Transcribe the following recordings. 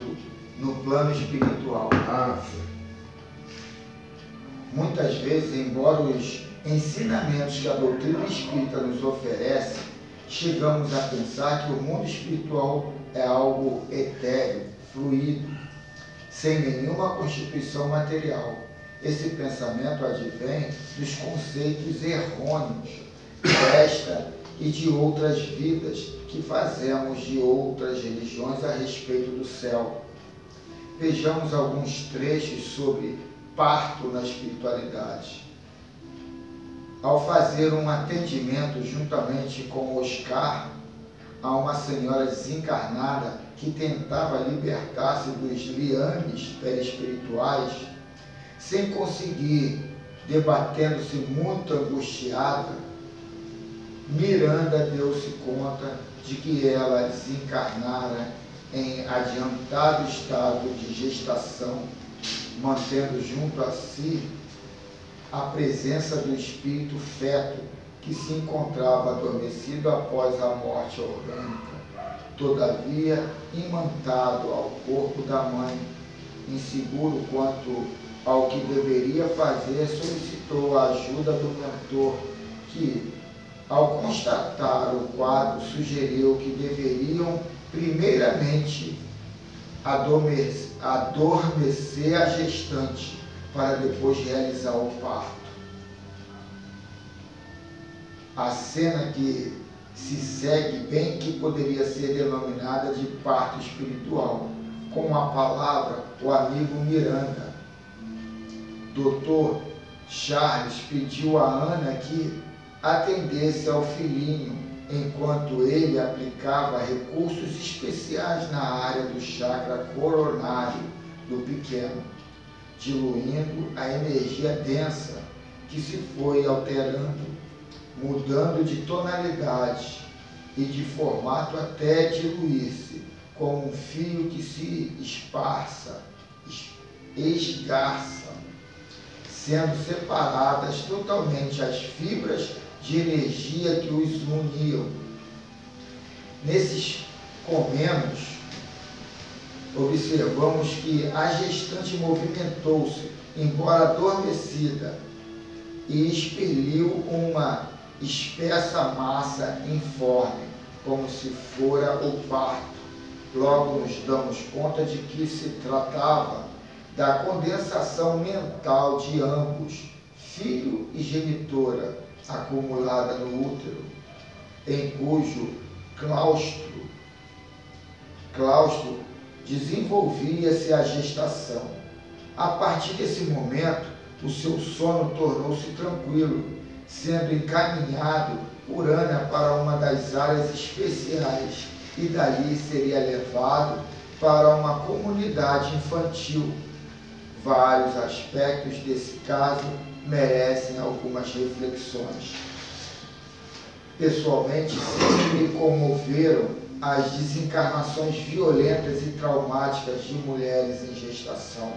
muito no plano espiritual. Muitas vezes, embora os ensinamentos que a doutrina espírita nos oferece, chegamos a pensar que o mundo espiritual é algo etéreo, fluido, sem nenhuma constituição material. Esse pensamento advém dos conceitos errôneos desta e de outras vidas que fazemos de outras religiões a respeito do céu. Vejamos alguns trechos sobre parto na espiritualidade. Ao fazer um atendimento juntamente com Oscar a uma senhora desencarnada que tentava libertar-se dos liames perispirituais, sem conseguir, debatendo-se muito angustiada, Miranda deu-se conta de que ela desencarnara em adiantado estado de gestação, mantendo junto a si a presença do espírito feto que se encontrava adormecido após a morte orgânica, todavia imantado ao corpo da mãe. Inseguro quanto ao que deveria fazer, solicitou a ajuda do mentor, que, ao constatar o quadro, sugeriu que deveriam primeiramente adormecer a gestante para depois realizar o parto. A cena que se segue bem que poderia ser denominada de parto espiritual. Com a palavra, o amigo Miranda, Dr. Charles, pediu a Ana que atendesse ao filhinho, enquanto ele aplicava recursos especiais na área do chakra coronário do pequeno, diluindo a energia densa que se foi alterando, mudando de tonalidade e de formato até diluir-se, como um fio que se esgarça, sendo separadas totalmente as fibras de energia que os uniam. Nesses comenos, observamos que a gestante movimentou-se, embora adormecida, e expeliu uma espessa massa informe, como se fora o parto. Logo nos damos conta de que se tratava da condensação mental de ambos, filho e genitora, acumulada no útero, em cujo claustro desenvolvia-se a gestação. A partir desse momento, o seu sono tornou-se tranquilo, sendo encaminhado por Ana para uma das áreas especiais e dali seria levado para uma comunidade infantil. Vários aspectos desse caso merecem algumas reflexões. Pessoalmente, sempre me comoveram as desencarnações violentas e traumáticas de mulheres em gestação.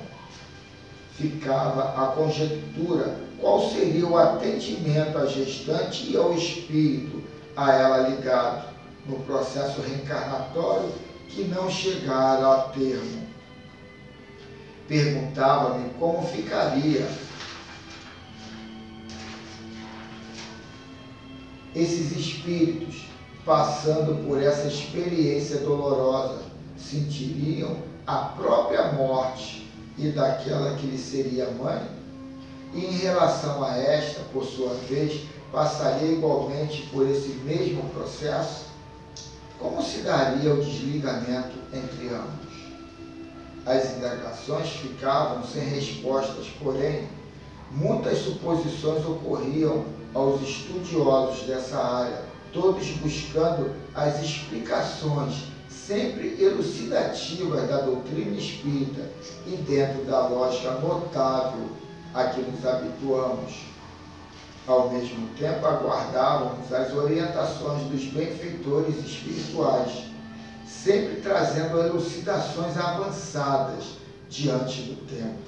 Ficava a conjectura qual seria o atendimento à gestante e ao espírito a ela ligado, no processo reencarnatório que não chegara a termo. Perguntava-me como ficaria esses espíritos passando por essa experiência dolorosa. Sentiriam a própria morte e daquela que lhe seria mãe? E em relação a esta, por sua vez, passaria igualmente por esse mesmo processo? Como se daria o desligamento entre ambos? As indagações ficavam sem respostas, porém, muitas suposições ocorriam aos estudiosos dessa área, todos buscando as explicações sempre elucidativas da doutrina espírita e dentro da lógica notável a que nos habituamos. Ao mesmo tempo, aguardávamos as orientações dos benfeitores espirituais, sempre trazendo elucidações avançadas diante do tempo.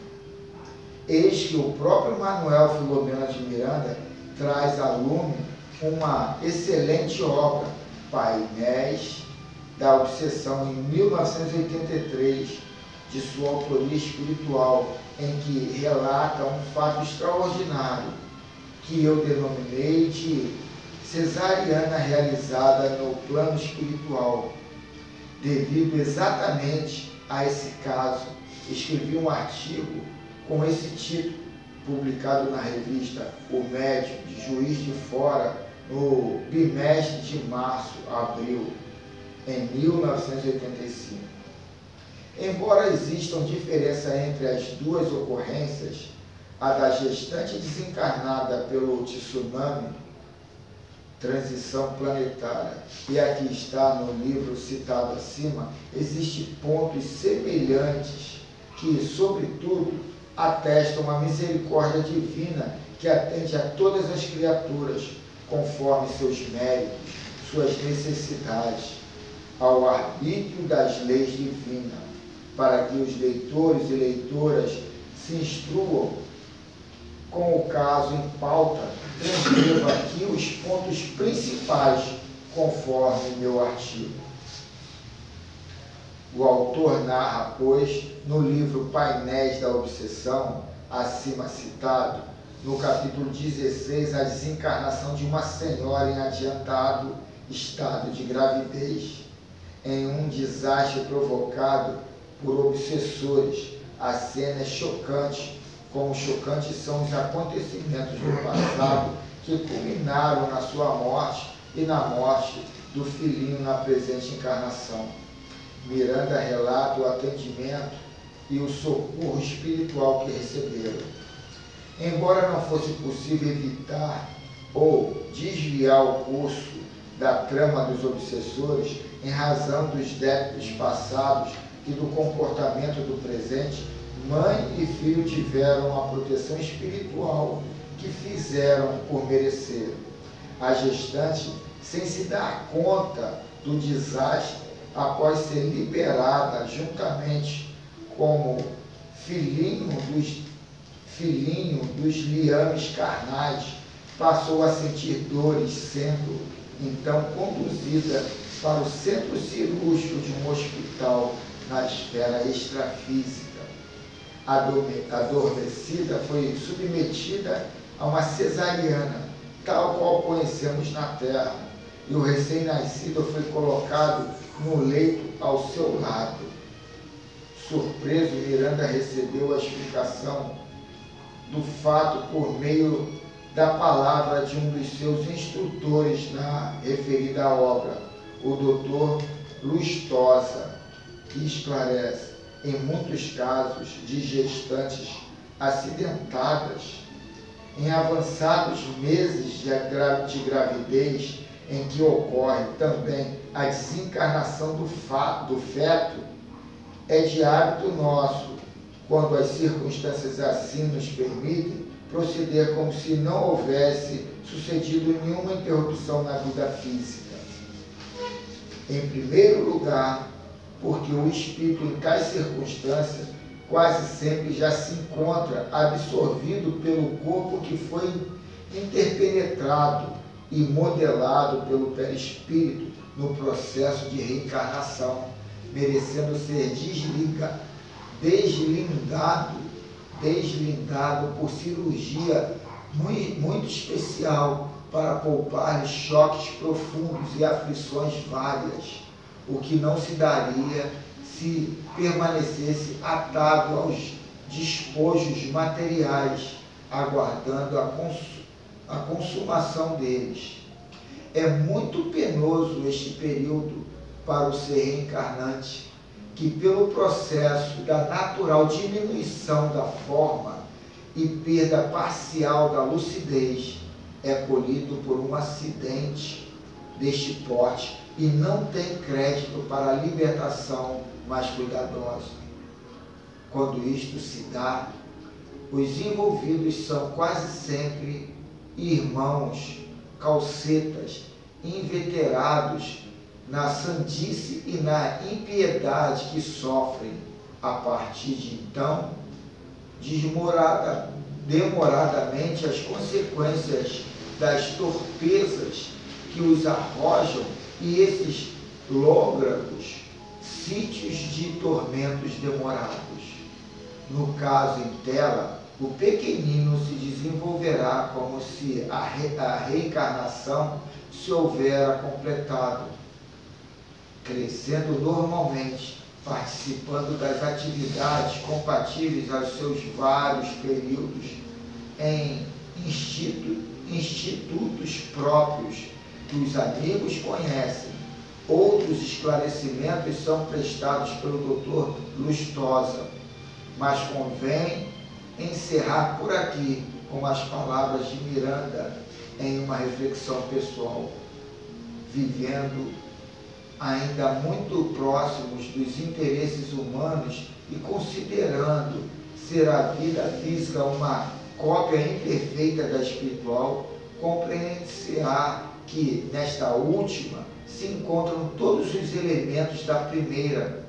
Eis que o próprio Manuel Filomeno de Miranda traz a lume uma excelente obra, Painéis da Obsessão, em 1983, de sua autoria espiritual, em que relata um fato extraordinário, que eu denominei de cesariana realizada no plano espiritual. Devido exatamente a esse caso, escrevi um artigo com esse título, publicado na revista O Médium, de Juiz de Fora, no bimestre de março-abril, em 1985. Embora existam diferença entre as duas ocorrências, a da gestante desencarnada pelo tsunami, transição planetária, e a que está no livro citado acima, existem pontos semelhantes que, sobretudo, atestam a misericórdia divina que atende a todas as criaturas, conforme seus méritos, suas necessidades, ao arbítrio das leis divinas, para que os leitores e leitoras se instruam com o caso em pauta. Transcrevo aqui os pontos principais, conforme meu artigo. O autor narra, pois, no livro Painéis da Obsessão, acima citado, no capítulo 16, a desencarnação de uma senhora em adiantado estado de gravidez, em um desastre provocado por obsessores. A cena é chocante, como chocantes são os acontecimentos do passado que culminaram na sua morte e na morte do filhinho na presente encarnação. Miranda relata o atendimento e o socorro espiritual que receberam. Embora não fosse possível evitar ou desviar o curso da trama dos obsessores, em razão dos débitos passados e do comportamento do presente, mãe e filho tiveram a proteção espiritual que fizeram por merecer. A gestante, sem se dar conta do desastre, após ser liberada juntamente como filhinho dos liames carnais, passou a sentir dores, sendo então conduzida para o centro cirúrgico de um hospital na esfera extrafísica. Adormecida, foi submetida a uma cesariana, tal qual conhecemos na Terra, e o recém-nascido foi colocado no leito ao seu lado. Surpreso, Miranda recebeu a explicação do fato por meio da palavra de um dos seus instrutores na referida obra, o Dr. Lustosa, que esclarece: em muitos casos de gestantes acidentadas, em avançados meses de gravidez, em que ocorre também a desencarnação do feto, é de hábito nosso, quando as circunstâncias assim nos permitem, proceder como se não houvesse sucedido nenhuma interrupção na vida física. Em primeiro lugar, porque o espírito em tais circunstâncias quase sempre já se encontra absorvido pelo corpo que foi interpenetrado e modelado pelo perispírito no processo de reencarnação, merecendo ser deslindado por cirurgia muito especial para poupar choques profundos e aflições várias, o que não se daria se permanecesse atado aos despojos materiais, aguardando a consumação deles. É muito penoso este período para o ser reencarnante, que pelo processo da natural diminuição da forma e perda parcial da lucidez, é colhido por um acidente deste porte e não tem crédito para a libertação mais cuidadosa. Quando isto se dá, os envolvidos são quase sempre irmãos, calcetas, inveterados na sandice e na impiedade que sofrem, a partir de então, demoradamente as consequências das torpezas que os arrojam, e esses lôgravos, sítios de tormentos demorados. No caso em tela, o pequenino se desenvolverá como se a reencarnação se houvera completado, crescendo normalmente, participando das atividades compatíveis aos seus vários períodos em institutos próprios que os amigos conhecem. Outros esclarecimentos são prestados pelo Dr. Lustosa, mas convém encerrar por aqui com as palavras de Miranda em uma reflexão pessoal, vivendo ainda muito próximos dos interesses humanos e considerando ser a vida física uma cópia imperfeita da espiritual, compreende-se-á que nesta última se encontram todos os elementos da primeira,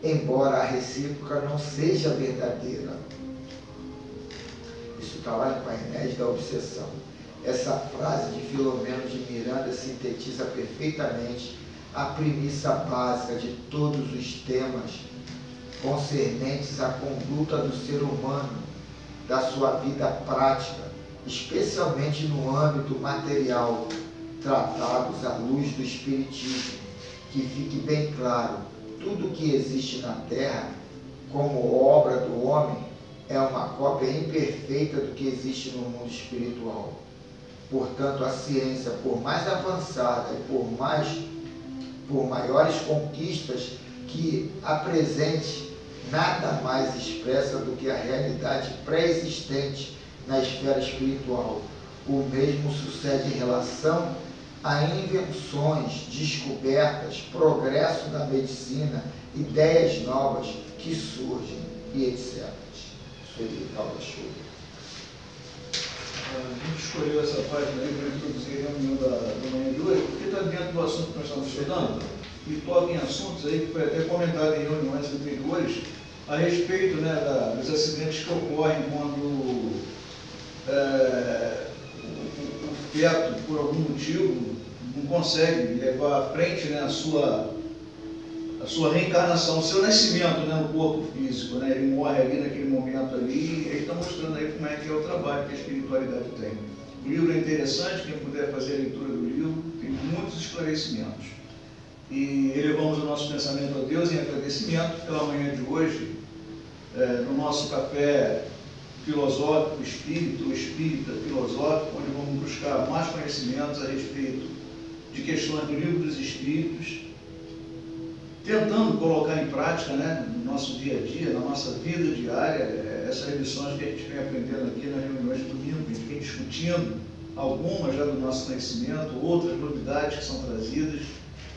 embora a recíproca não seja verdadeira. Isso está lá em Painéis da Obsessão. Essa frase de Filomeno de Miranda sintetiza perfeitamente a premissa básica de todos os temas concernentes à conduta do ser humano, da sua vida prática, especialmente no âmbito material, tratados à luz do Espiritismo. Que fique bem claro, tudo que existe na Terra, como obra do homem, é uma cópia imperfeita do que existe no mundo espiritual. Portanto, a ciência, por mais avançada e por maiores conquistas que apresente, nada mais expressa do que a realidade pré-existente na esfera espiritual. O mesmo sucede em relação a invenções, descobertas, progresso da medicina, ideias novas que surgem e etc. Sueli Paula Schubert. A gente escolheu essa página aí para introduzir a reunião da manhã de hoje, porque está dentro do assunto que nós estamos estudando e toca em assuntos aí que foi até comentado em reuniões anteriores a respeito, né, dos acidentes que ocorrem quando o feto, por algum motivo, não consegue levar à frente, né, a sua reencarnação, o seu nascimento, né, no corpo físico, né, ele morre ali naquele momento ali, e ele está mostrando aí como é que é o trabalho que a espiritualidade tem. O livro é interessante, quem puder fazer a leitura do livro, tem muitos esclarecimentos. E elevamos o nosso pensamento a Deus em agradecimento pela manhã de hoje, no nosso café filosófico, espírita filosófico, onde vamos buscar mais conhecimentos a respeito de questões do livro dos Espíritos, tentando colocar em prática, né, no nosso dia a dia, na nossa vida diária, essas lições que a gente vem aprendendo aqui nas reuniões de domingo, a gente vem discutindo algumas já do nosso conhecimento, outras novidades que são trazidas,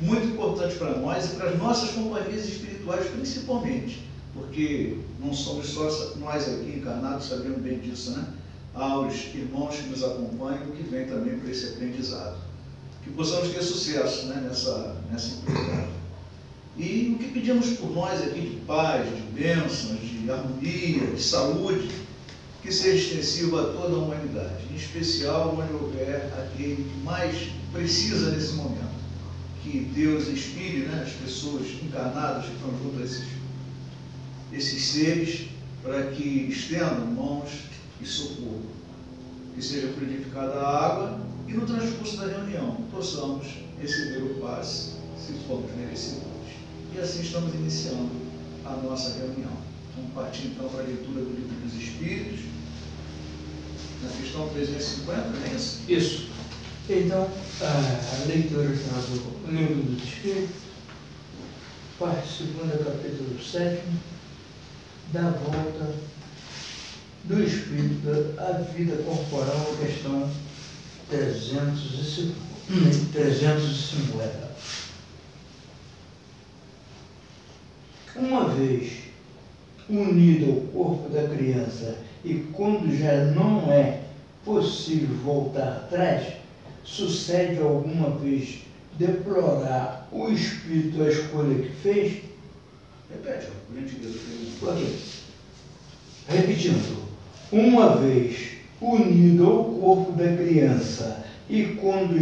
muito importantes para nós e para as nossas companhias espirituais principalmente, porque não somos só nós aqui encarnados sabendo bem disso, né? Há os irmãos que nos acompanham que vêm também para esse aprendizado. Que possamos ter sucesso, né, nessa empreitada. E o que pedimos por nós aqui de paz, de bênçãos, de harmonia, de saúde, que seja extensivo a toda a humanidade, em especial onde houver aquele que mais precisa nesse momento. Que Deus inspire, né, as pessoas encarnadas que estão junto a esses seres, para que estendam mãos e socorro. Que seja purificada a água e no transcurso da reunião possamos receber o passe, se formos merecedores. E assim estamos iniciando a nossa reunião. Vamos partir então para a leitura do Livro dos Espíritos, na questão 350, não é isso? Isso. Então, a leitura do Livro dos Espíritos, parte 2, capítulo 7, da volta do Espírito à vida corporal, questão 350. Uma vez unido ao corpo da criança e quando já não é possível voltar atrás, sucede alguma vez deplorar o espírito a escolha que fez? Repete, por gentileza. Ok. Repetindo. Uma vez unido ao corpo da criança e quando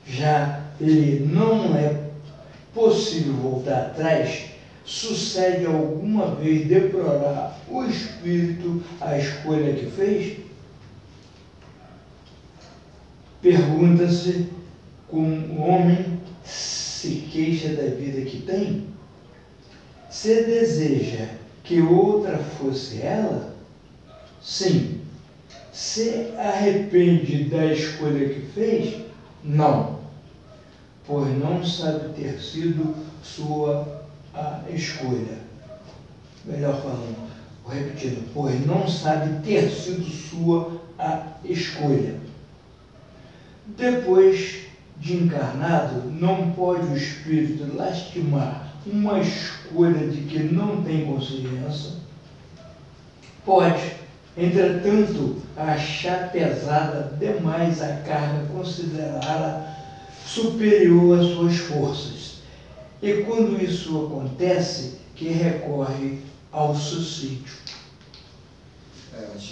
já lhe não é possível voltar atrás, sucede alguma vez deplorar o espírito a escolha que fez? Pergunta-se como o homem se queixa da vida que tem. Se deseja que outra fosse ela, sim. Se arrepende da escolha que fez, não, pois não sabe ter sido sua a escolha. Melhor falando, vou repetindo, pois não sabe ter sido sua a escolha. Depois de encarnado, não pode o espírito lastimar uma escolha de que não tem consciência. Pode, entretanto, achar pesada demais a carga, considerá-la superior às suas forças. E quando isso acontece, que recorre ao suicídio.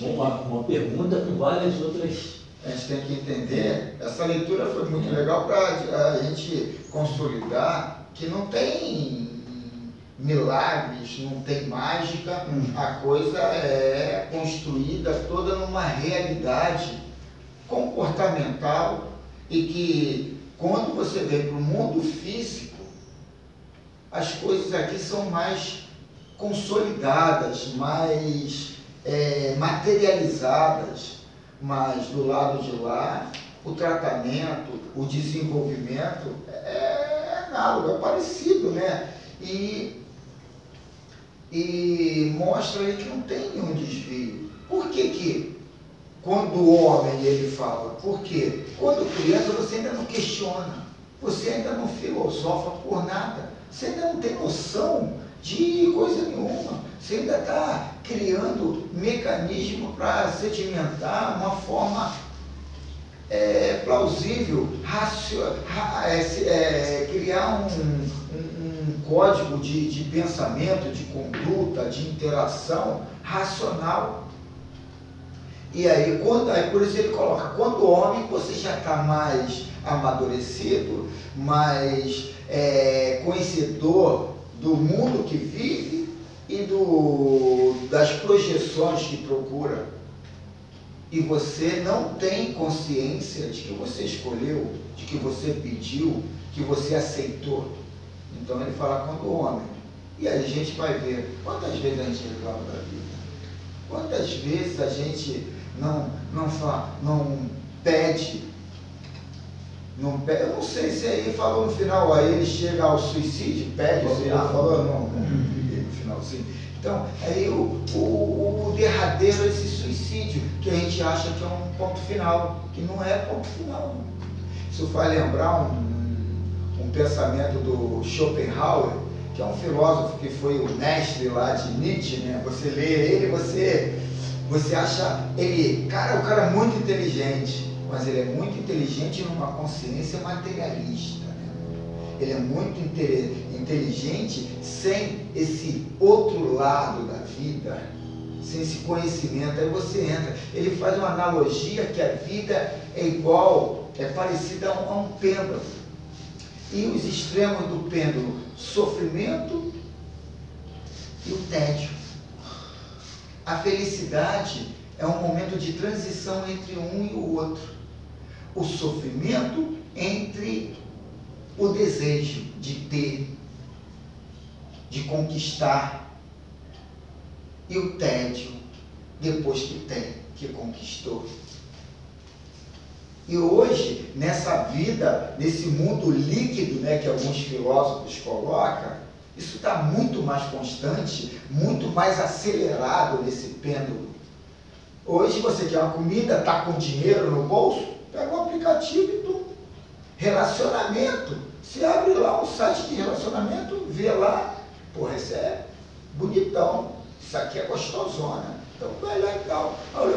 Uma pergunta com várias outras. A gente tem que entender, essa leitura foi muito legal para a gente consolidar que não tem milagres, não tem mágica, a coisa é construída toda numa realidade comportamental e que quando você vem para o mundo físico, as coisas aqui são mais consolidadas, mais materializadas, mas do lado de lá, o tratamento, o desenvolvimento é análogo, é parecido, né? E mostra aí que não tem nenhum desvio. Por que quando o homem ele fala? Porque quando criança você ainda não questiona, você ainda não filosofa por nada, você ainda não tem noção de coisa nenhuma, você ainda está criando mecanismo para sedimentar uma forma plausível, criar um código de pensamento, de conduta, de interação racional. E aí, por isso ele coloca, quando o homem você já está mais amadurecido, mais conhecedor do mundo que vive e das projeções que procura, e você não tem consciência de que você escolheu, de que você pediu, que você aceitou. Então ele fala quando o homem. E aí a gente vai ver quantas vezes a gente reclama da vida, quantas vezes a gente não pede. Eu não sei se aí falou no final, aí ele chega ao suicídio, pede, falou não, no final sim. Então, aí o derradeiro é esse suicídio, que a gente acha que é um ponto final, que não é ponto final. Isso faz lembrar um pensamento do Schopenhauer, que é um filósofo que foi o mestre lá de Nietzsche, né? Você lê ele, você acha ele, o cara é muito inteligente, mas ele é muito inteligente numa consciência materialista, né? Ele é muito inteligente sem esse outro lado da vida, sem esse conhecimento. Aí você entra, ele faz uma analogia que a vida é parecida a um pêndulo. E os extremos do pêndulo, sofrimento e o tédio. A felicidade é um momento de transição entre um e o outro. O sofrimento entre o desejo de ter, de conquistar, e o tédio depois que conquistou. E hoje, nessa vida, nesse mundo líquido, né, que alguns filósofos colocam, isso está muito mais constante, muito mais acelerado nesse pêndulo. Hoje você quer uma comida, está com dinheiro no bolso, pega um aplicativo e tudo. Relacionamento, você abre lá um site de relacionamento, vê lá, porra, isso é bonitão, isso aqui é gostosona, então vai lá e tal. Olha,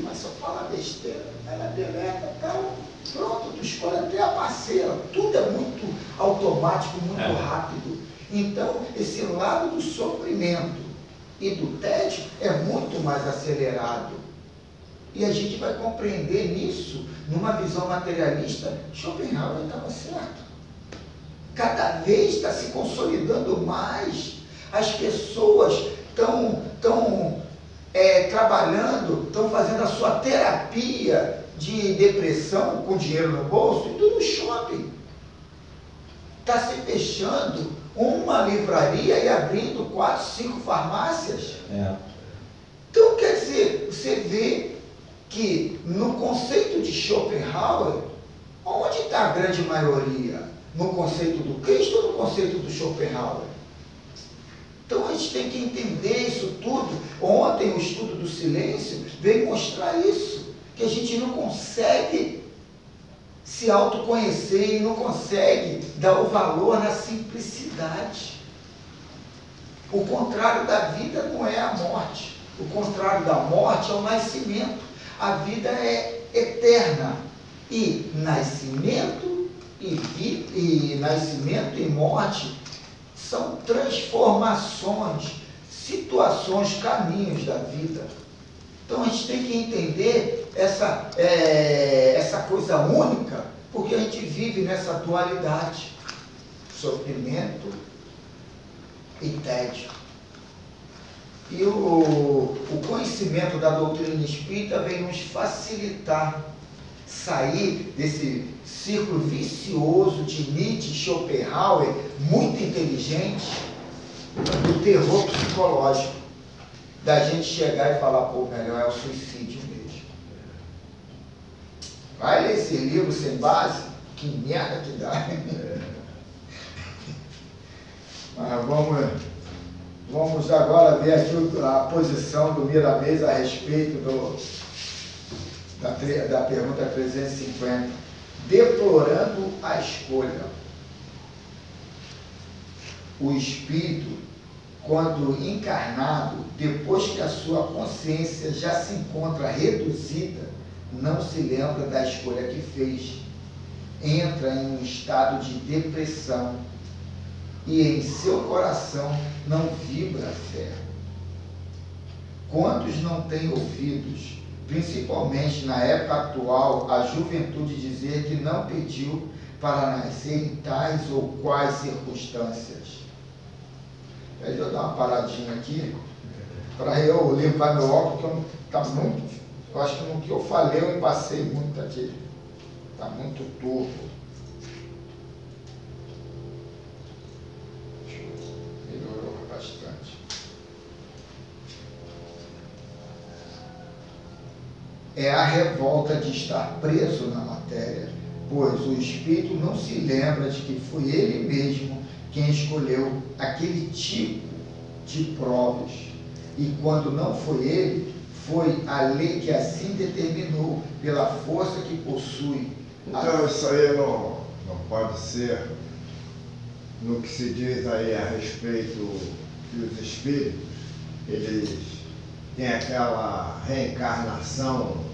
mas só fala besteira, ela deleta e tal. Pronto, tu escolhe até a parceira, tudo é muito automático, muito rápido. Então, esse lado do sofrimento e do tédio é muito mais acelerado. E a gente vai compreender nisso, numa visão materialista, Schopenhauer estava certo. cada vez está se consolidando mais. As pessoas estão trabalhando, estão fazendo a sua terapia de depressão com dinheiro no bolso e tudo no shopping. Está se fechando uma livraria e abrindo 4, 5 farmácias. Então, quer dizer, você vê que no conceito de Schopenhauer, onde está a grande maioria? No conceito do Cristo ou no conceito do Schopenhauer? Então a gente tem que entender isso tudo. Ontem o estudo do silêncio veio mostrar isso, que a gente não consegue se autoconhecer e não consegue dar o valor na simplicidade. O contrário da vida não é a morte. O contrário da morte é o nascimento. A vida é eterna. E nascimento e morte são transformações, situações, caminhos da vida. Então a gente tem que entender essa coisa única, porque a gente vive nessa dualidade, sofrimento e tédio. E o conhecimento da doutrina espírita vem nos facilitar sair desse círculo vicioso de Nietzsche e Schopenhauer, muito inteligente, do terror psicológico, da gente chegar e falar, pô, melhor é o suicídio mesmo. Vai ler esse livro sem base? Que merda que dá. Mas vamos agora ver aqui a posição do Miramês a respeito da pergunta 350. Deplorando a escolha. O espírito, quando encarnado, depois que a sua consciência já se encontra reduzida, não se lembra da escolha que fez. Entra em um estado de depressão e em seu coração não vibra a fé. Quantos não têm ouvidos, principalmente na época atual, a juventude dizer que não pediu para nascer em tais ou quais circunstâncias? Deixa eu dar uma paradinha aqui, para eu limpar meu óculos, que eu acho que no que eu falei eu passei muito aqui, está muito turvo. Melhorou bastante. É a revolta de estar preso na matéria, pois o espírito não se lembra de que foi ele mesmo quem escolheu aquele tipo de provas. E quando não foi ele, foi a lei que assim determinou, pela força que possui. Então isso aí não pode ser no que se diz aí a respeito que os espíritos, eles têm aquela reencarnação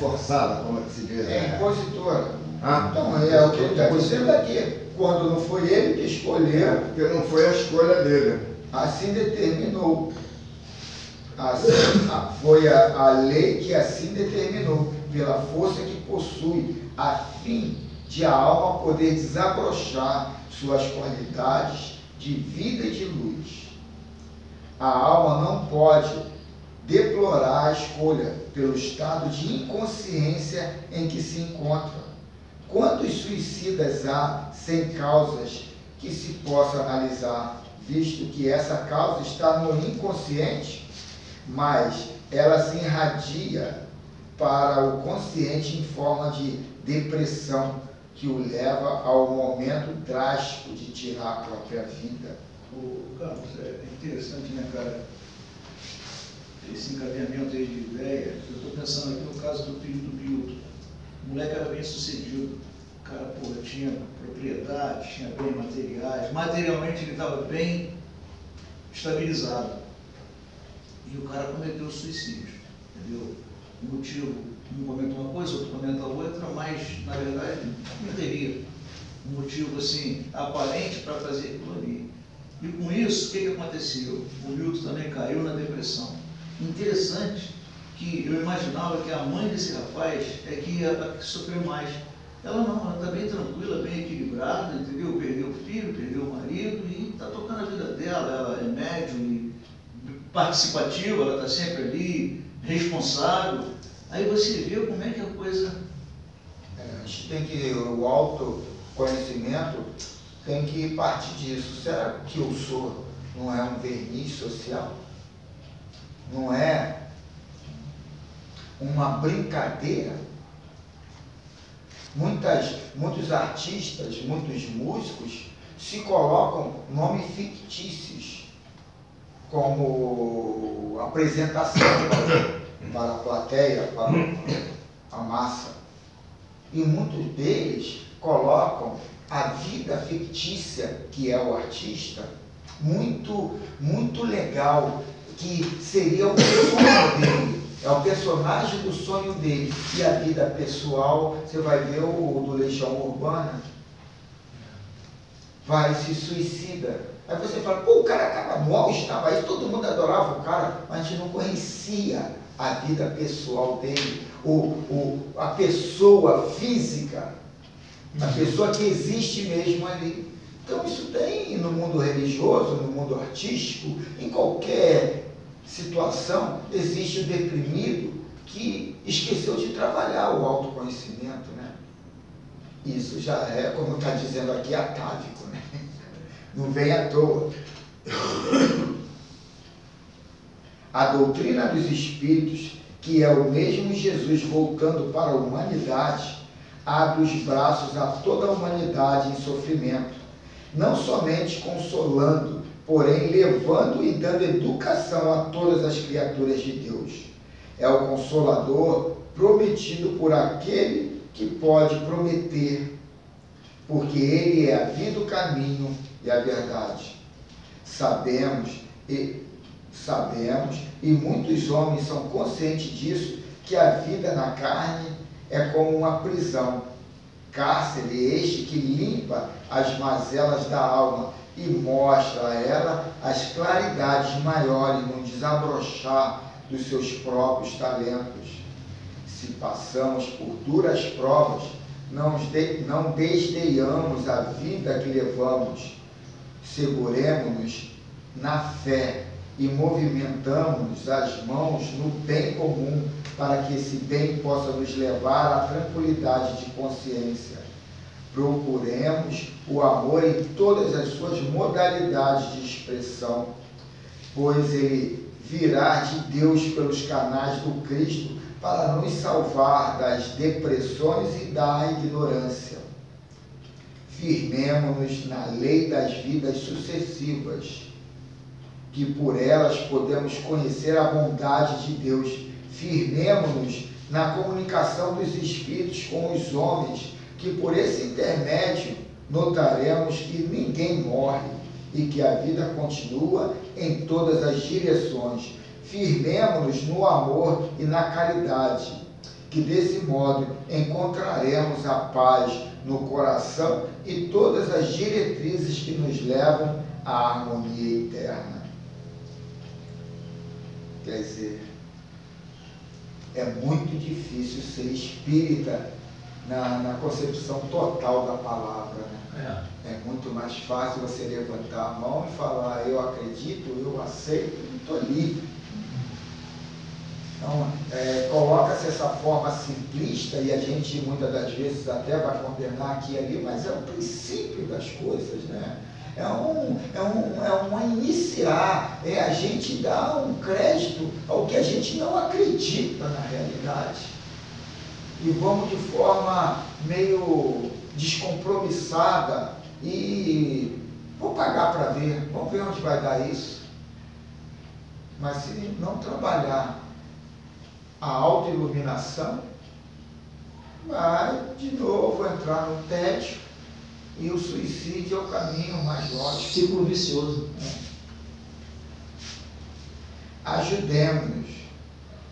forçada, como é que se diz? Impositora. Então, é o que ele está dizendo aqui. Quando não foi ele que escolheu. Porque não foi a escolha dele. Assim determinou. Assim, foi a lei que assim determinou, pela força que possui, a fim de a alma poder desabrochar suas qualidades de vida e de luz. A alma não pode deplorar a escolha pelo estado de inconsciência em que se encontra. Quantos suicidas há sem causas que se possa analisar, visto que essa causa está no inconsciente, mas ela se irradia para o consciente em forma de depressão, que o leva ao momento drástico de tirar a própria vida. Carlos, é interessante, né, cara? Esse encaminhamento aí de ideia. Eu estou pensando aqui no caso do filho do Milton. O moleque era bem sucedido. O cara, porra, tinha propriedade, tinha bens materiais. Materialmente ele estava bem estabilizado. E o cara cometeu suicídio, entendeu? O motivo, um comenta uma coisa, outro comenta outra, mas, na verdade, não teria um motivo, assim, aparente para fazer aquilo ali. E com isso, o que aconteceu? O Milton também caiu na depressão. Interessante que eu imaginava que a mãe desse rapaz é que sofreu mais. Ela não, ela está bem tranquila, bem equilibrada, entendeu? Perdeu o filho, perdeu o marido e está tocando a vida dela. Ela é médium e participativa, ela está sempre ali, responsável. Aí você vê como é que a coisa... A gente tem que, o autoconhecimento tem que partir disso. Será que eu sou, não é um verniz social? Não é uma brincadeira? Muitos artistas, muitos músicos se colocam nomes fictícios como apresentação para a plateia, para a massa. E muitos deles colocam a vida fictícia, que é o artista, muito legal, que seria o sonho dele, é o personagem do sonho dele. E a vida pessoal, você vai ver o do Legião Urbana, vai se suicida. Aí você fala, pô, o cara estava no auge, estava aí, todo mundo adorava o cara, mas a gente não conhecia a vida pessoal dele, a pessoa física, a pessoa que existe mesmo ali. Então isso tem no mundo religioso, no mundo artístico, em qualquer situação, existe o deprimido que esqueceu de trabalhar o autoconhecimento, né? Isso já é, como está dizendo aqui, atávico, né? Não vem à toa. A doutrina dos espíritos, que é o mesmo Jesus voltando para a humanidade, abre os braços a toda a humanidade em sofrimento, não somente consolando, porém levando e dando educação a todas as criaturas de Deus. É o Consolador prometido por aquele que pode prometer, porque ele é a vida, o caminho e a verdade. Sabemos, e muitos homens são conscientes disso, que a vida na carne é como uma prisão, cárcere este que limpa as mazelas da alma e mostra a ela as claridades maiores no desabrochar dos seus próprios talentos. Se passamos por duras provas, não desdenhamos a vida que levamos, seguremo-nos na fé e movimentamos as mãos no bem comum, para que esse bem possa nos levar à tranquilidade de consciência. Procuremos o amor em todas as suas modalidades de expressão, pois ele virá de Deus pelos canais do Cristo para nos salvar das depressões e da ignorância. Firmemo-nos na lei das vidas sucessivas, que por elas podemos conhecer a bondade de Deus. Firmemo-nos na comunicação dos espíritos com os homens, que por esse intermédio notaremos que ninguém morre e que a vida continua em todas as direções. Firmemo-nos no amor e na caridade, que desse modo encontraremos a paz no coração e todas as diretrizes que nos levam à harmonia eterna. Quer dizer, é muito difícil ser espírita na concepção total da palavra, né? É muito mais fácil você levantar a mão e falar, eu acredito, eu aceito, e estou livre. Então, coloca-se essa forma simplista, e a gente muitas das vezes até vai condenar aqui e ali, mas é o princípio das coisas, né? É um iniciar, é a gente dar um crédito ao que a gente não acredita na realidade. E vamos de forma meio descompromissada e vou pagar para ver, vamos ver onde vai dar isso. Mas se não trabalhar a autoiluminação, vai de novo entrar no tédio, e o suicídio é o caminho mais lógico. Ciclo vicioso. Ajudemos-nos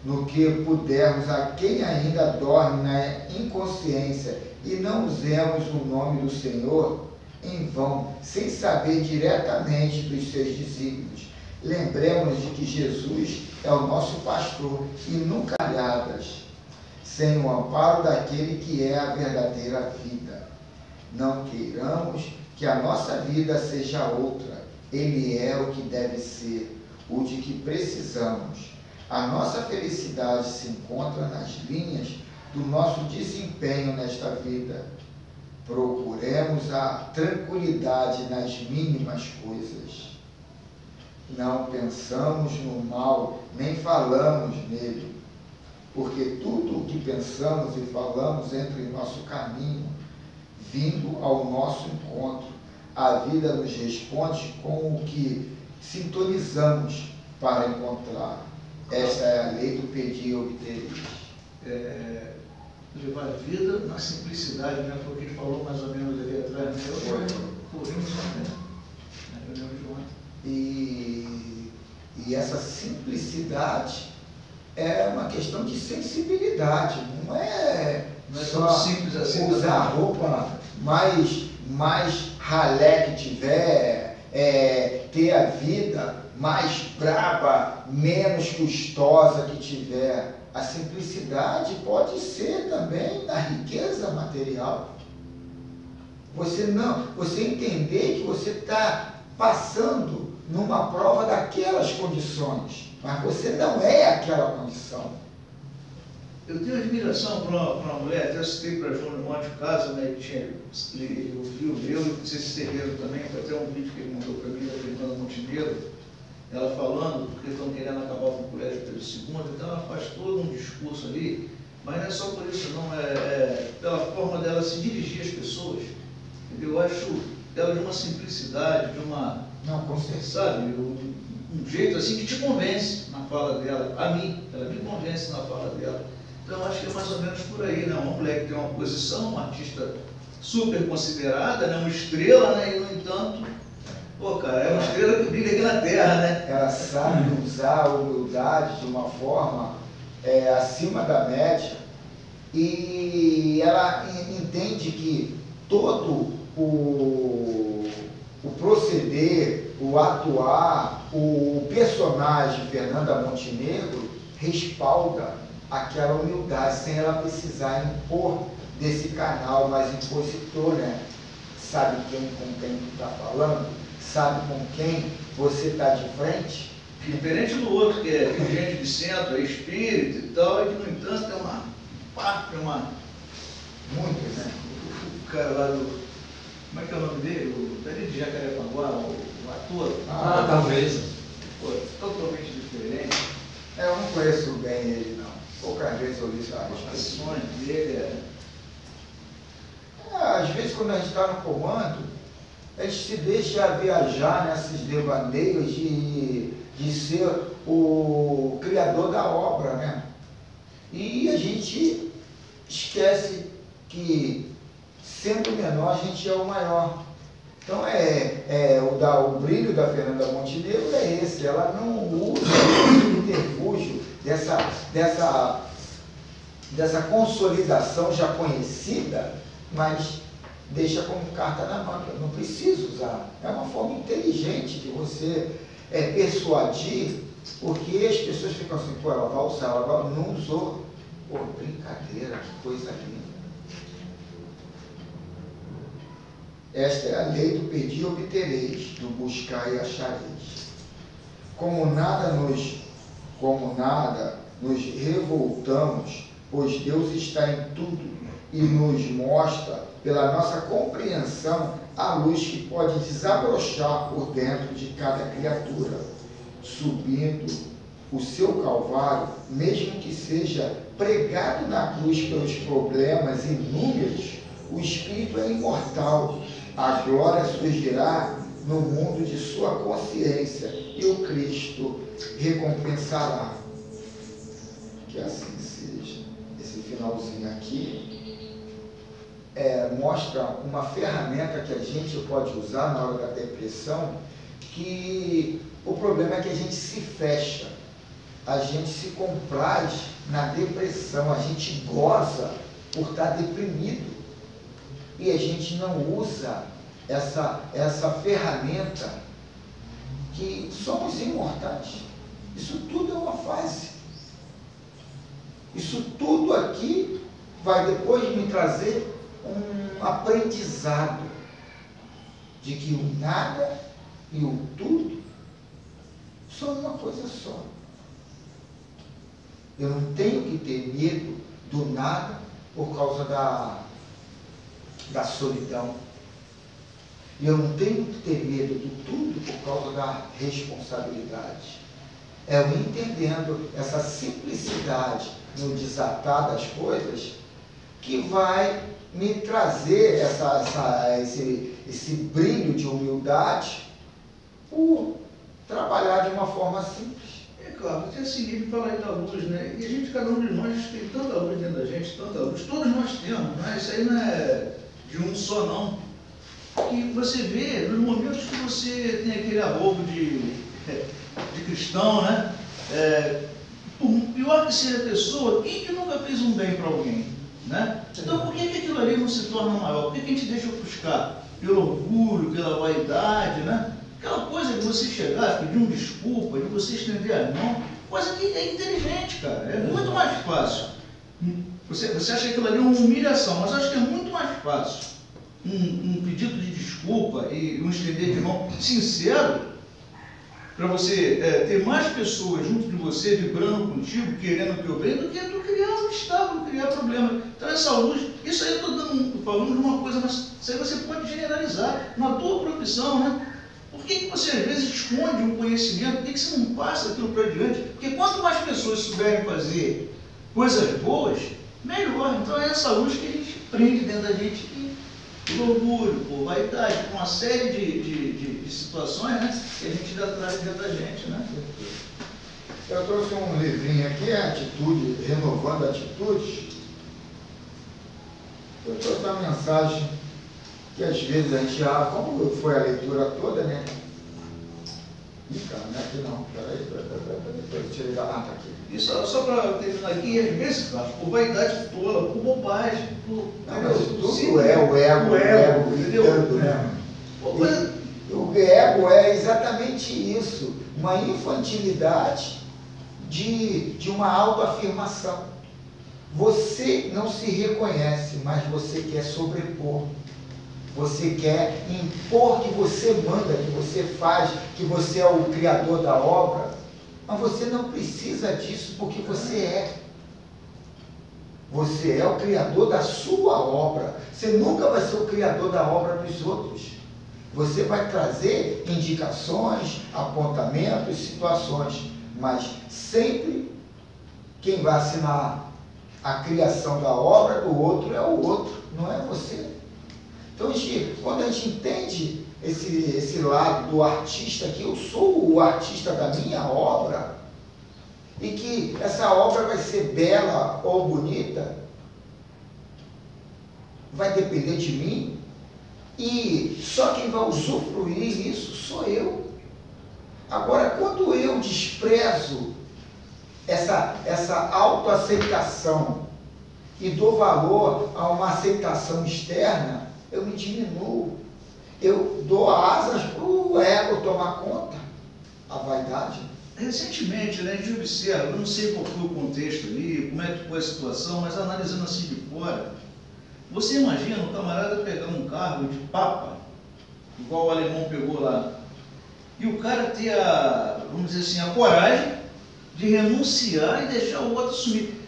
no que pudermos a quem ainda dorme na inconsciência, e não usemos o nome do Senhor em vão, sem saber diretamente dos seus desígnios. Lembremos de que Jesus é o nosso pastor, e nunca calhadas. sem o amparo daquele que é a verdadeira vida. Não queiramos que a nossa vida seja outra. Ele é o que deve ser, o de que precisamos. A nossa felicidade se encontra nas linhas do nosso desempenho nesta vida. Procuremos a tranquilidade nas mínimas coisas. Não pensamos no mal, nem falamos nele, porque tudo o que pensamos e falamos entra em nosso caminho, vindo ao nosso encontro. A vida nos responde com o que sintonizamos para encontrar. Esta é a lei do pedir e obtereis. Levar a vida na simplicidade, né? Foi o que ele falou mais ou menos ali atrás, né? Coríntios, né? Eu lembro de ontem. E essa simplicidade é uma questão de sensibilidade, não é tão simples assim, usar a roupa mais ralé que tiver, ter a vida mais braba, menos custosa que tiver. A simplicidade pode ser também na riqueza material. Você entender que você está passando numa prova daquelas condições, mas você não é aquela condição. Eu tenho admiração por uma mulher, até citei para João ontem o caso, né? Ele ouviu o meu, e não sei se Terreiro também, foi até um vídeo que ele mandou para mim, da Fernanda Montenegro, ela falando, porque estão querendo acabar com o colégio Pedro II, então ela faz todo um discurso ali, mas não é só por isso não, é pela forma dela se dirigir às pessoas. Eu acho ela de uma simplicidade, de uma... Não, com certeza. Sabe, um jeito assim que te convence na fala dela, a mim, ela me convence na fala dela. Então acho que é mais ou menos por aí, né? Uma mulher que tem uma posição, uma artista super considerada, né? Uma estrela, né? E no entanto, pô, cara, é uma estrela que brilha aqui na Terra, né? Ela sabe usar a humildade de uma forma acima da média, e ela entende que todo o proceder, o atuar, o personagem Fernanda Montenegro respalda aquela humildade, sem ela precisar impor desse canal mais impositor, né? Sabe com quem tu está falando? Sabe com quem você está de frente? Diferente do outro, que é gente de centro, é espírito e tal, e que, no entanto, é uma parte, Muitas, né? O cara lá do... Como é que é o nome dele? O dali de Jacarepaguá, o ator. Talvez. Pô, totalmente diferente. Eu não conheço bem ele, não. Poucas vezes eu li As essa expressões dele Às vezes, quando a gente está no comando, a gente se deixa viajar nesses devaneios de ser o criador da obra, né? E a gente esquece que, sendo menor, a gente é o maior. Então, o brilho da Fernanda Montenegro é esse. Ela não usa o interfúgio dessa consolidação já conhecida, mas deixa como carta na manga. Não precisa usar. É uma forma inteligente de você persuadir, porque as pessoas ficam assim, pô, ela vai usar, não usou. Pô, brincadeira, que coisa linda. Esta é a lei do pedir e obtereis, do buscar e achareis. Como nada nos revoltamos, pois Deus está em tudo e nos mostra, pela nossa compreensão, a luz que pode desabrochar por dentro de cada criatura, subindo o seu calvário, mesmo que seja pregado na cruz pelos problemas inúmeros. O Espírito é imortal. A glória surgirá no mundo de sua consciência e o Cristo recompensará. Que assim seja. Esse finalzinho aqui mostra uma ferramenta que a gente pode usar na hora da depressão, que o problema é que a gente se fecha, a gente se compraz na depressão, a gente goza por estar deprimido. E a gente não usa essa ferramenta, que somos imortais. Isso tudo é uma fase. Isso tudo aqui vai depois me trazer um aprendizado de que o nada e o tudo são uma coisa só. Eu não tenho que ter medo do nada por causa da solidão. E eu não tenho que ter medo do tudo por causa da responsabilidade. É eu entendendo essa simplicidade no desatar das coisas que vai me trazer esse brilho de humildade por trabalhar de uma forma simples. É claro, porque é o seguinte, falar aí da luz, né? E a gente, cada um de nós tem tanta luz dentro da gente, tanta luz, todos nós temos, né? Isso aí não é de um só não. E você vê nos momentos que você tem aquele arrobo de cristão, né? Por pior que seja a pessoa, quem que nunca fez um bem para alguém? Né? Então por que aquilo ali não se torna maior? Por que a gente deixa ofuscar? Pelo orgulho, pela vaidade, né? Aquela coisa de você chegar, pedir uma desculpa, de você estender a mão, coisa que é inteligente, cara. É muito mais fácil. Você acha que aquilo ali é uma humilhação, mas eu acho que é muito mais fácil um pedido de desculpa e um estender de mão sincero para você ter mais pessoas junto de você, vibrando contigo, querendo o teu bem, do que tu criar um obstáculo, criar problema. Então essa luz, isso aí eu estou falando de uma coisa, mas isso aí você pode generalizar na tua profissão, né? Por que você às vezes esconde um conhecimento? Por que você não passa aquilo para adiante? Porque quanto mais pessoas souberem fazer coisas boas, melhor. Então é essa luz que a gente prende dentro da gente, por orgulho, por vaidade, por uma série de situações, né, que a gente já traz dentro da gente, né? Eu trouxe um livrinho aqui, Atitude, Renovando Atitudes. Eu trouxe uma mensagem que às vezes a gente como foi a leitura toda, né? Ih, cara, não é aqui não, peraí, eu tirei da tá aqui. E só para terminar aqui, às vezes, cara, por vaidade tola, por bobagem, por... Não, mas tudo é o ego gritando, né? O ego é exatamente isso, uma infantilidade de uma autoafirmação. Você não se reconhece, mas você quer sobrepor. Você quer impor que você manda, que você faz, que você é o criador da obra. Mas você não precisa disso porque você é. Você é o criador da sua obra. Você nunca vai ser o criador da obra dos outros. Você vai trazer indicações, apontamentos, situações, mas sempre quem vai assinar a criação da obra do outro é o outro, não é você. Então, quando a gente entende esse lado do artista, que eu sou o artista da minha obra, e que essa obra vai ser bela ou bonita, vai depender de mim, e só quem vai usufruir isso sou eu. Agora, quando eu desprezo essa autoaceitação e dou valor a uma aceitação externa, eu me diminuo, eu dou asas para o ego tomar conta, a vaidade. Recentemente, né, a gente observa, eu não sei qual foi o contexto ali, como é que foi a situação, mas analisando assim de fora, você imagina um camarada pegar um cargo de papa, igual o alemão pegou lá, e o cara ter vamos dizer assim, a coragem de renunciar e deixar o outro assumir.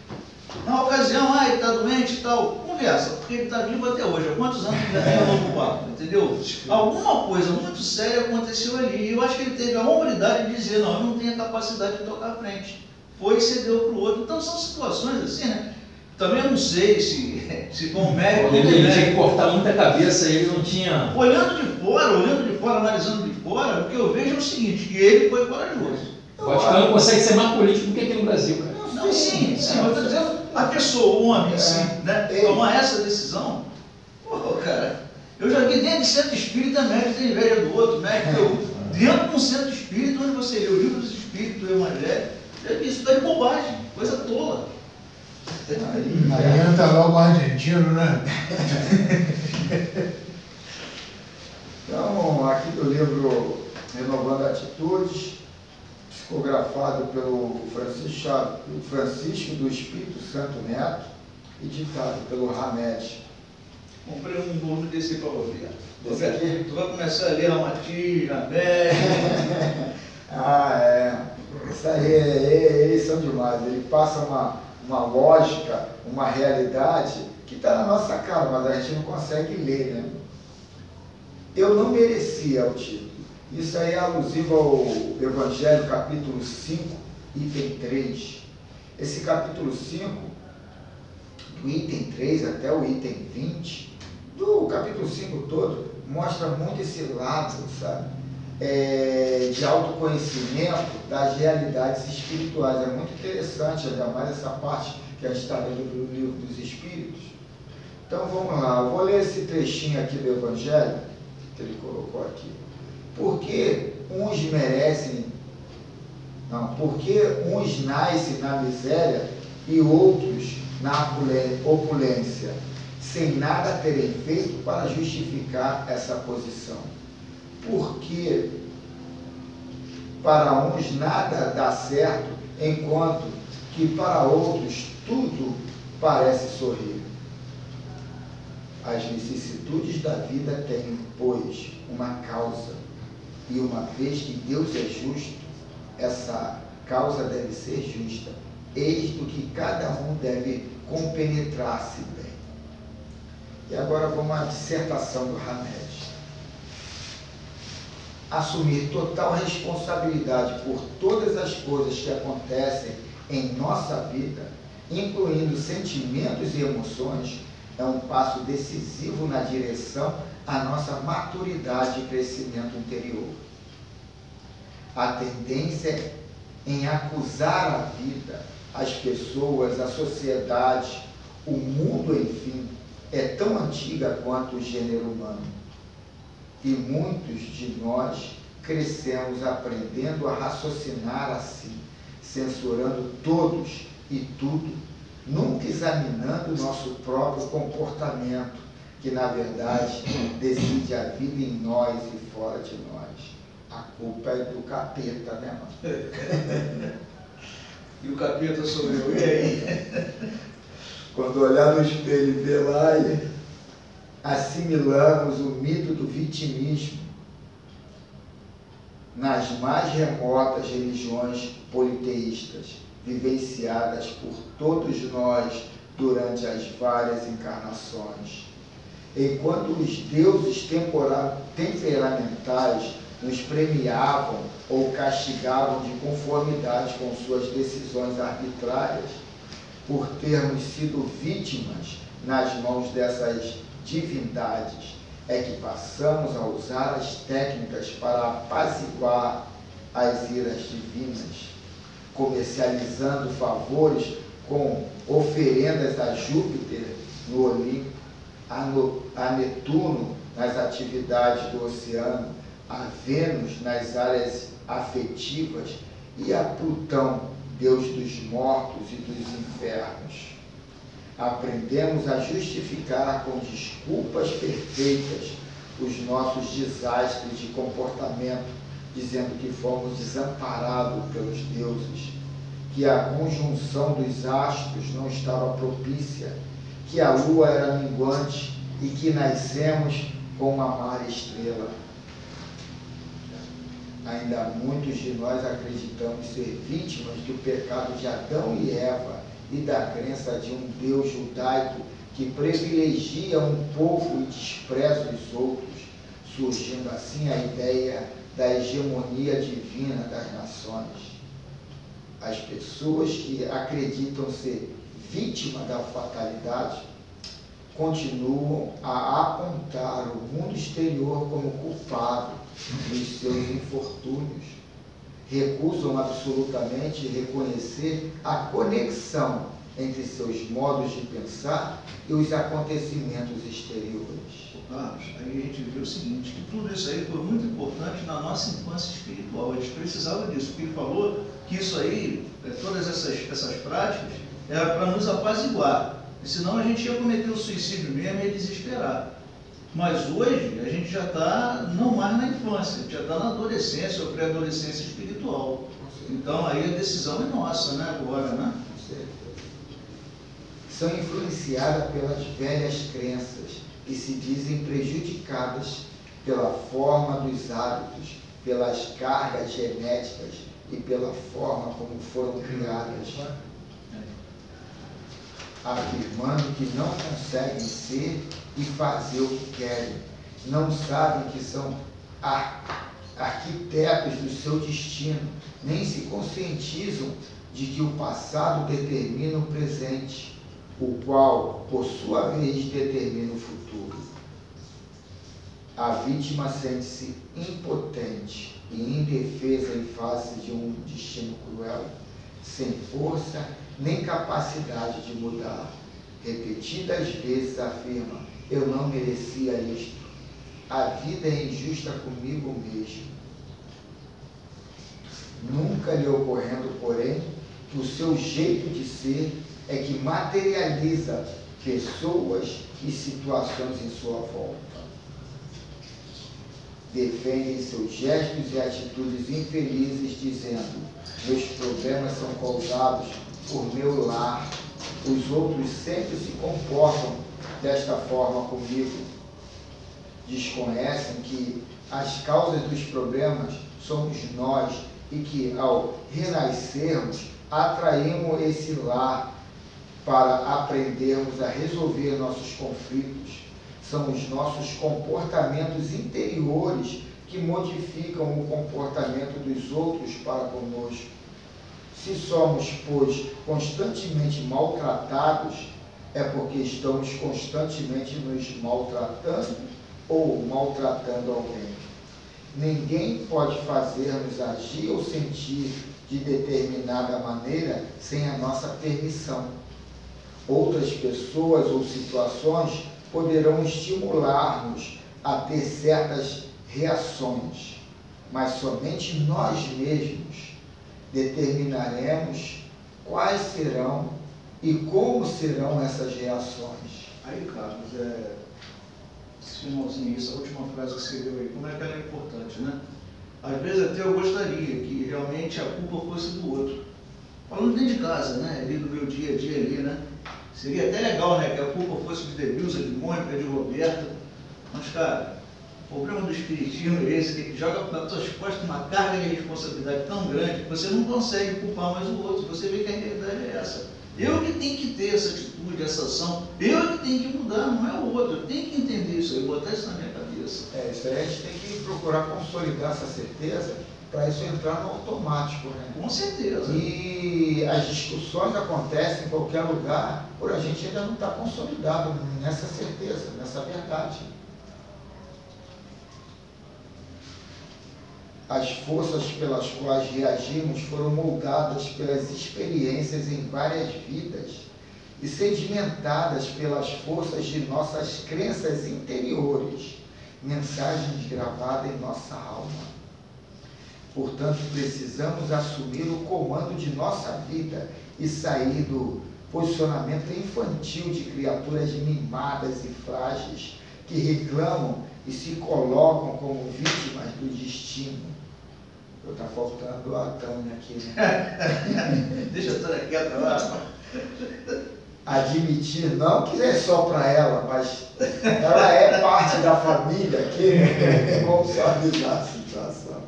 Na ocasião, ele está doente e tal, conversa, porque ele está vivo até hoje. Há quantos anos ele já tem o novo papo, entendeu? Alguma coisa muito séria aconteceu ali. E eu acho que ele teve a hombridade de dizer, não, eu não tenho a capacidade de tocar à frente. Foi e cedeu para o outro. Então são situações assim, né? Também eu não sei se com o médico... Ele tinha que cortar muita cabeça, ele não tinha... Olhando de fora, analisando de fora, o que eu vejo é o seguinte, que ele foi corajoso. O Vaticano não consegue ser mais político do que aqui no Brasil, cara. Não, sim, eu estou dizendo, a pessoa, o homem, assim, né, tomar essa decisão, pô, cara, eu já vi dentro de centro espírita médico tem inveja do outro, médico, dentro de um centro espírita, onde você lê o livro dos espíritos, o evangelho, isso está de bobagem, coisa tola. Aí entra logo o argentino, né? Então, aqui do livro Renovando Atitudes, psicografado pelo Francisco do Espírito Santo Neto e ditado pelo Hamed. Comprei um volume desse para você. Desse aqui? Tu vai começar a ler Ramatiz, Hamed. Isso aí, eles são demais. Ele passa uma lógica, uma realidade que está na nossa cara, mas a gente não consegue ler, né? Eu não merecia o título. Isso aí é alusivo ao Evangelho, capítulo 5, item 3. Esse capítulo 5, do item 3 até o item 20, do capítulo 5 todo, mostra muito esse lado, sabe? De autoconhecimento das realidades espirituais. É muito interessante, ainda mais essa parte que a gente está lendo do livro dos Espíritos. Então vamos lá, eu vou ler esse trechinho aqui do Evangelho, que ele colocou aqui. Porque uns nascem na miséria e outros na opulência, sem nada terem feito para justificar essa posição. Porque para uns nada dá certo, enquanto que para outros tudo parece sorrir. As vicissitudes da vida têm, pois, uma causa, e uma vez que Deus é justo, essa causa deve ser justa, eis do que cada um deve compenetrar-se bem. E agora vamos à dissertação do Hamed. Assumir total responsabilidade por todas as coisas que acontecem em nossa vida, incluindo sentimentos e emoções, é um passo decisivo na direção à nossa maturidade e crescimento interior. A tendência em acusar a vida, as pessoas, a sociedade, o mundo, enfim, é tão antiga quanto o gênero humano. E muitos de nós crescemos aprendendo a raciocinar assim, censurando todos e tudo, nunca examinando nosso próprio comportamento, que na verdade decide a vida em nós e fora de nós. A culpa é do capeta, né, mano? E o capeta sou eu, e aí? Quando olhar no espelho e ver lá, assimilamos o mito do vitimismo nas mais remotas religiões politeístas, vivenciadas por todos nós durante as várias encarnações. Enquanto os deuses temperamentais nos premiavam ou castigavam de conformidade com suas decisões arbitrárias, por termos sido vítimas nas mãos dessas divindades, é que passamos a usar as técnicas para apaziguar as iras divinas, comercializando favores com oferendas a Júpiter no Olimpo, a Netuno nas atividades do oceano, a Vênus nas áreas afetivas e a Plutão, Deus dos mortos e dos infernos. Aprendemos a justificar com desculpas perfeitas os nossos desastres de comportamento, dizendo que fomos desamparados pelos deuses, que a conjunção dos astros não estava propícia, que a lua era minguante e que nascemos com uma má estrela. Ainda muitos de nós acreditamos ser vítimas do pecado de Adão e Eva e da crença de um Deus judaico que privilegia um povo e despreza os outros, surgindo assim a ideia da hegemonia divina das nações. As pessoas que acreditam ser vítimas da fatalidade continuam a apontar o mundo exterior como culpado dos seus infortúnios. Recusam absolutamente reconhecer a conexão entre seus modos de pensar e os acontecimentos exteriores. Carlos, aí a gente vê o seguinte, que tudo isso aí foi muito importante na nossa infância espiritual. A gente precisava disso, porque ele falou que isso aí, todas essas práticas, era para nos apaziguar. E senão a gente ia cometer o suicídio mesmo e ia desesperar. Mas hoje a gente já está não mais na infância, a gente já está na adolescência ou pré-adolescência espiritual. Então aí a decisão é nossa, né, agora, né? Com certeza. São influenciadas pelas velhas crenças que se dizem prejudicadas pela forma dos hábitos, pelas cargas genéticas e pela forma como foram criadas, afirmando que não conseguem ser e fazer o que querem, não sabem que são arquitetos do seu destino, nem se conscientizam de que o passado determina o presente, o qual, por sua vez, determina o futuro. A vítima sente-se impotente e indefesa em face de um destino cruel, sem força nem capacidade de mudar. Repetidas vezes afirma: eu não merecia isto, a vida é injusta comigo mesmo. Nunca lhe ocorrendo, porém, que o seu jeito de ser é que materializa pessoas e situações em sua volta. Defendem seus gestos e atitudes infelizes, dizendo: meus problemas são causados por meu lar, os outros sempre se comportam desta forma comigo. Desconhecem que as causas dos problemas somos nós e que, ao renascermos, atraímos esse lar para aprendermos a resolver nossos conflitos. São os nossos comportamentos interiores que modificam o comportamento dos outros para conosco. Se somos, pois, constantemente maltratados, é porque estamos constantemente nos maltratando ou maltratando alguém. Ninguém pode fazer-nos agir ou sentir de determinada maneira sem a nossa permissão. Outras pessoas ou situações poderão estimular-nos a ter certas reações, mas somente nós mesmos determinaremos quais serão e como serão essas reações. Aí, Carlos, esse finalzinho, essa última frase que você deu aí, como é que ela é importante, né? Às vezes até eu gostaria que realmente a culpa fosse do outro. Falando dentro de casa, né? Ali do meu dia a dia ali, né? Seria até legal, né? Que a culpa fosse de Denilson, de Mônica, de Roberta. Mas, cara, o problema do espiritismo é esse, que joga nas suas costas uma carga de responsabilidade tão grande que você não consegue culpar mais o outro. Você vê que a realidade é essa. Eu que tenho que ter essa atitude, essa ação, eu que tenho que mudar, não é o outro. Eu tenho que entender isso aí, botar isso na minha cabeça. Isso aí a gente tem que procurar consolidar essa certeza para isso entrar no automático, né? Com certeza. E as discussões acontecem em qualquer lugar, por a gente ainda não estar consolidado nessa certeza, nessa verdade. As forças pelas quais reagimos foram moldadas pelas experiências em várias vidas e sedimentadas pelas forças de nossas crenças interiores, mensagens gravadas em nossa alma. Portanto, precisamos assumir o comando de nossa vida e sair do posicionamento infantil de criaturas mimadas e frágeis que reclamam e se colocam como vítimas do destino. Está faltando a Tânia aqui, né? Deixa a Tânia quieta lá. Admitir, não que é só para ela, mas ela é parte da família aqui, né? Vamos suavizar a situação.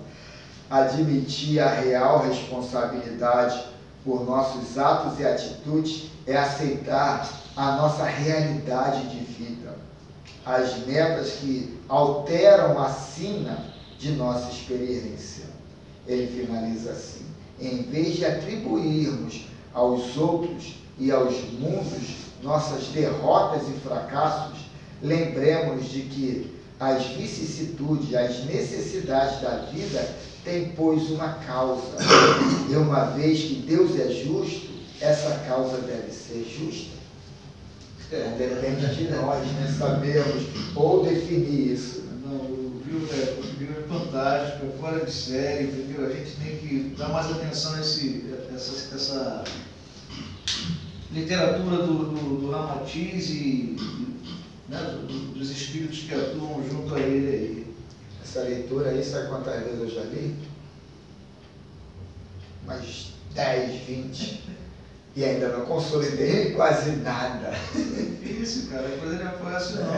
Admitir a real responsabilidade por nossos atos e atitudes é aceitar a nossa realidade de vida, as metas que alteram a sina de nossa experiência. Ele finaliza assim: em vez de atribuirmos aos outros e aos mundos nossas derrotas e fracassos, lembremos de que as vicissitudes, as necessidades da vida têm, pois, uma causa. E uma vez que Deus é justo, essa causa deve ser justa. Depende de nós, né? Sabermos ou definir isso. Não, o livro é fantástico, é fora de série, entendeu? A gente tem que dar mais atenção a essa literatura do Ramatiz e né, dos espíritos que atuam junto a ele aí. Essa leitura aí, sabe quantas vezes eu já li? Umas 10, 20. E ainda não consolidei quase nada. Isso, cara, a coisa não é fácil não.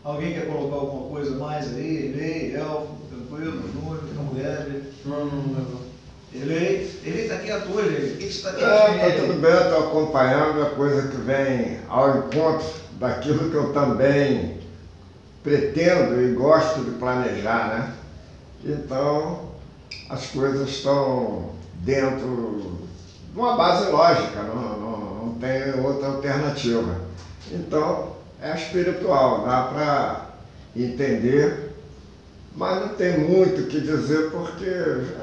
Alguém quer colocar alguma coisa mais aí? Elei, Elfo, tranquilo, Júnior, mulher? Não. Ele tá aqui à toa, gente. O que você está aqui? Tá tudo bem, eu estou acompanhando a coisa que vem ao encontro daquilo que eu também pretendo e gosto de planejar, né? Então, as coisas estão dentro de uma base lógica, não tem outra alternativa. Então, é espiritual, dá para entender, mas não tem muito o que dizer, porque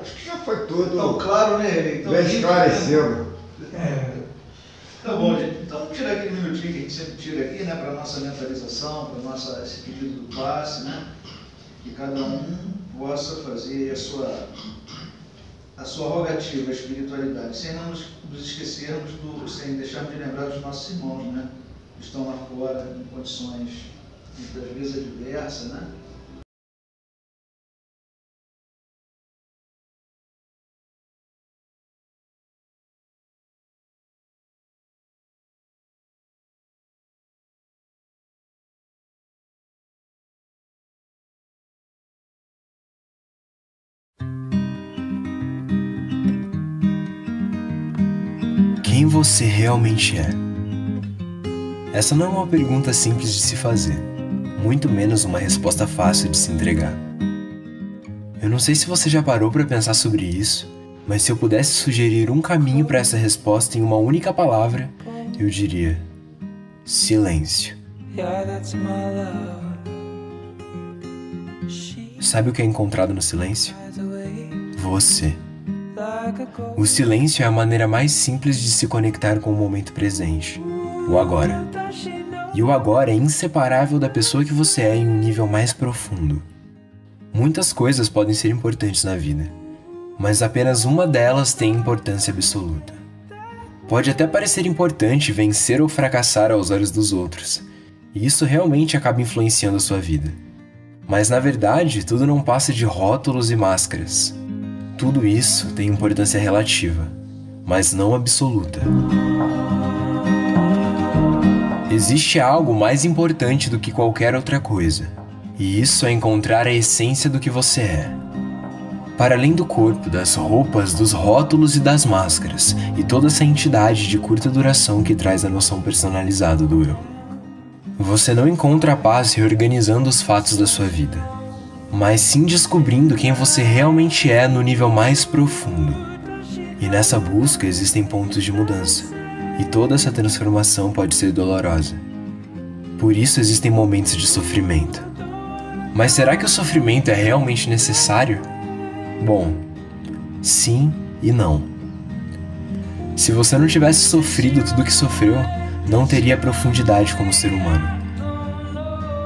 acho que já foi tudo Então, claro, né? Então, bem esclarecido. Tá bom, gente. Então, vamos tirar aquele minutinho que a gente sempre tira aqui, né? Para nossa mentalização, para esse pedido do passe, né? Que cada um possa fazer a sua rogativa, a espiritualidade, sem não nos esquecermos, sem deixarmos de lembrar dos nossos irmãos, né? Que estão lá fora em condições muitas vezes adversas, né? Quem você realmente é? Essa não é uma pergunta simples de se fazer, muito menos uma resposta fácil de se entregar. Eu não sei se você já parou para pensar sobre isso, mas se eu pudesse sugerir um caminho para essa resposta em uma única palavra, eu diria: silêncio. Sabe o que é encontrado no silêncio? Você. O silêncio é a maneira mais simples de se conectar com o momento presente, o agora. E o agora é inseparável da pessoa que você é em um nível mais profundo. Muitas coisas podem ser importantes na vida, mas apenas uma delas tem importância absoluta. Pode até parecer importante vencer ou fracassar aos olhos dos outros, e isso realmente acaba influenciando a sua vida. Mas na verdade, tudo não passa de rótulos e máscaras. Tudo isso tem importância relativa, mas não absoluta. Existe algo mais importante do que qualquer outra coisa, e isso é encontrar a essência do que você é. Para além do corpo, das roupas, dos rótulos e das máscaras, e toda essa entidade de curta duração que traz a noção personalizada do eu. Você não encontra a paz reorganizando os fatos da sua vida, mas sim descobrindo quem você realmente é no nível mais profundo. E nessa busca existem pontos de mudança, e toda essa transformação pode ser dolorosa. Por isso existem momentos de sofrimento. Mas será que o sofrimento é realmente necessário? Bom, sim e não. Se você não tivesse sofrido tudo o que sofreu, não teria profundidade como ser humano.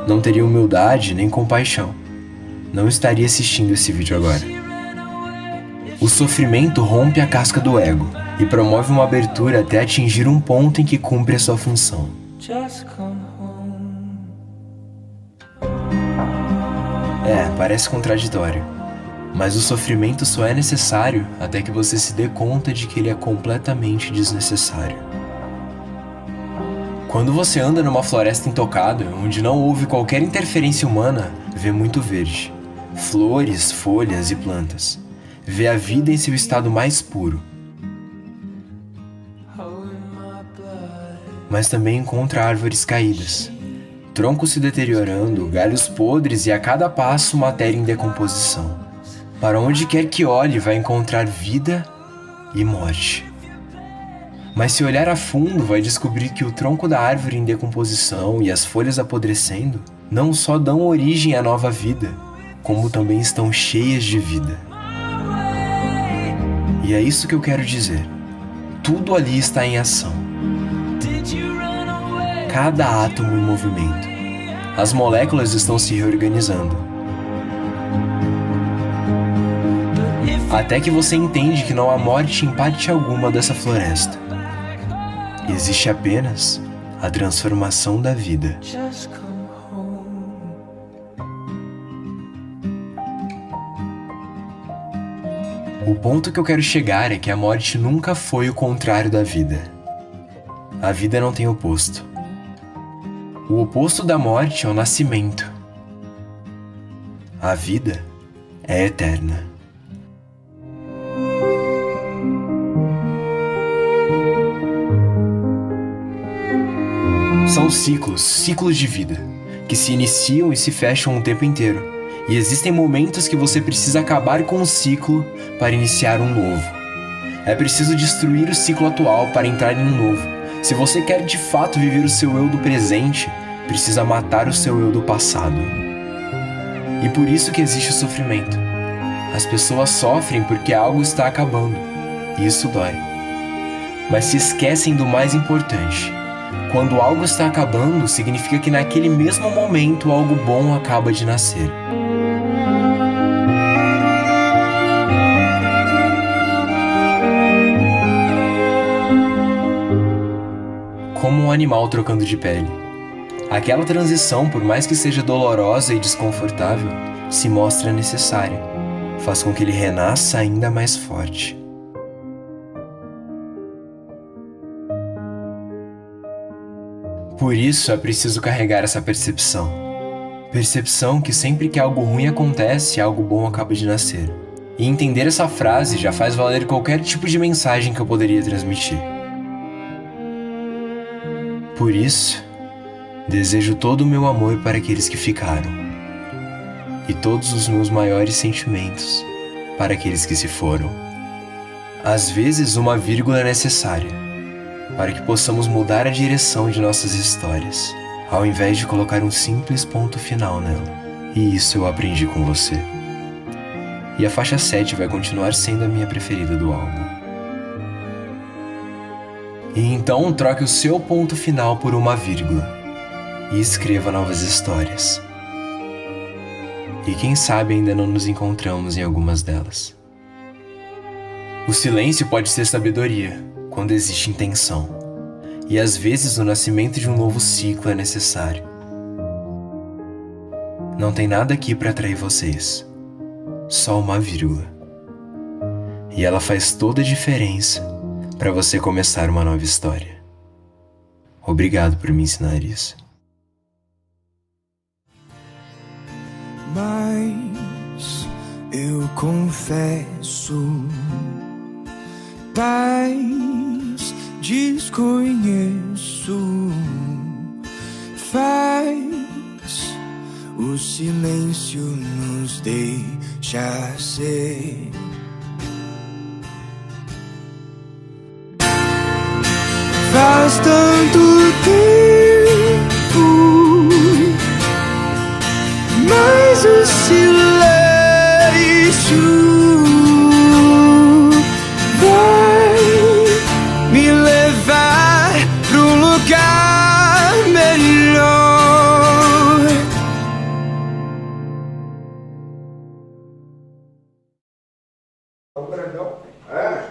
Não teria humildade nem compaixão. Não estaria assistindo esse vídeo agora. O sofrimento rompe a casca do ego e promove uma abertura até atingir um ponto em que cumpre a sua função. Parece contraditório, mas o sofrimento só é necessário até que você se dê conta de que ele é completamente desnecessário. Quando você anda numa floresta intocada, onde não houve qualquer interferência humana, vê muito verde. Flores, folhas e plantas. Vê a vida em seu estado mais puro. Mas também encontra árvores caídas, troncos se deteriorando, galhos podres e a cada passo matéria em decomposição. Para onde quer que olhe, vai encontrar vida e morte. Mas se olhar a fundo, vai descobrir que o tronco da árvore em decomposição e as folhas apodrecendo não só dão origem à nova vida, como também estão cheias de vida. E é isso que eu quero dizer. Tudo ali está em ação. Cada átomo em movimento. As moléculas estão se reorganizando. Até que você entende que não há morte em parte alguma dessa floresta. Existe apenas a transformação da vida. O ponto que eu quero chegar é que a morte nunca foi o contrário da vida. A vida não tem oposto. O oposto da morte é o nascimento. A vida é eterna. São ciclos de vida, que se iniciam e se fecham o tempo inteiro. E existem momentos que você precisa acabar com um ciclo para iniciar um novo. É preciso destruir o ciclo atual para entrar em um novo. Se você quer de fato viver o seu eu do presente, precisa matar o seu eu do passado. E por isso que existe o sofrimento. As pessoas sofrem porque algo está acabando, e isso dói. Mas se esquecem do mais importante. Quando algo está acabando, significa que naquele mesmo momento algo bom acaba de nascer. Como um animal trocando de pele. Aquela transição, por mais que seja dolorosa e desconfortável, se mostra necessária. Faz com que ele renasça ainda mais forte. Por isso é preciso carregar essa percepção. Percepção que sempre que algo ruim acontece, algo bom acaba de nascer. E entender essa frase já faz valer qualquer tipo de mensagem que eu poderia transmitir. Por isso, desejo todo o meu amor para aqueles que ficaram, e todos os meus maiores sentimentos para aqueles que se foram. Às vezes, uma vírgula é necessária, para que possamos mudar a direção de nossas histórias, ao invés de colocar um simples ponto final nela. E isso eu aprendi com você. E a faixa 7 vai continuar sendo a minha preferida do álbum. E então troque o seu ponto final por uma vírgula e escreva novas histórias. E quem sabe ainda não nos encontramos em algumas delas. O silêncio pode ser sabedoria quando existe intenção. E às vezes o nascimento de um novo ciclo é necessário. Não tem nada aqui para atrair vocês. Só uma vírgula. E ela faz toda a diferença para você começar uma nova história. Obrigado por me ensinar isso. Mas eu confesso, paz desconheço, faz o silêncio nos deixa ser. Faz tanto tempo, mas o silêncio vai me levar pra um lugar melhor. O grandão? É,